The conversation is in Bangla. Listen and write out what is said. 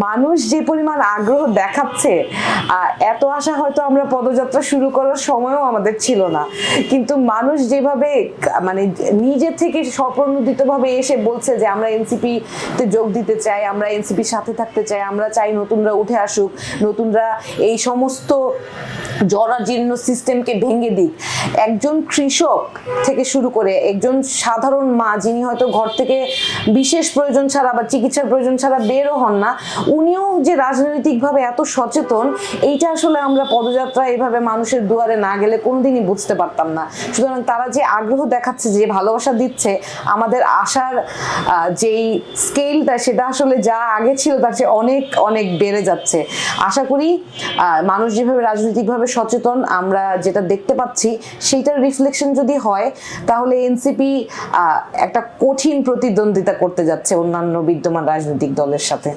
মানুষ যে পরিমাণ আগ্রহ দেখাচ্ছে, এত আশা হয়তো আমরা পদযাত্রা শুরু করার সময়ও আমাদের ছিল না। কিন্তু মানুষ যেভাবে মানে নিজে থেকে স্বপ্রণোদিতভাবে এসে বলছে যে আমরা এনসিপি তে যোগ দিতে চাই, আমরা এনসিপির সাথে থাকতে চাই, আমরা চাই নতুনরা উঠে আসুক, নতুনরা এই সমস্ত জরাজীর্ণ সিস্টেমকে ভেঙে দিক। একজন কৃষক থেকে শুরু করে একজন সাধারণ মা যিনি হয়তো ঘর থেকে বিশেষ প্রয়োজন ছাড়া বা চিকিৎসার প্রয়োজন ছাড়া বেরও হন না, উনিও যে রাজনৈতিকভাবে এত সচেতন, এইটা আসলে আমরা পদযাত্রা এইভাবে মানুষের দুয়ারে না গেলে কোনোদিনই বুঝতে পারতাম না। সুতরাং তারা যে আগ্রহ দেখাচ্ছে, যে ভালোবাসা দিচ্ছে, আমাদের আশার যেই স্কেলটা সেটা আসলে যা আগে ছিল তার চেয়ে অনেক অনেক বেড়ে যাচ্ছে। আশা করি মানুষ যেভাবে রাজনৈতিকভাবে সচেতন আমরা যেটা দেখতে পাচ্ছি সেইটার রিফ্লেকশন যদি হয়, তাহলে এনসিপি একটা কঠিন প্রতিদ্বন্দ্বিতা করতে যাচ্ছে অন্যান্য বিদ্যমান রাজনৈতিক দলের সাথে।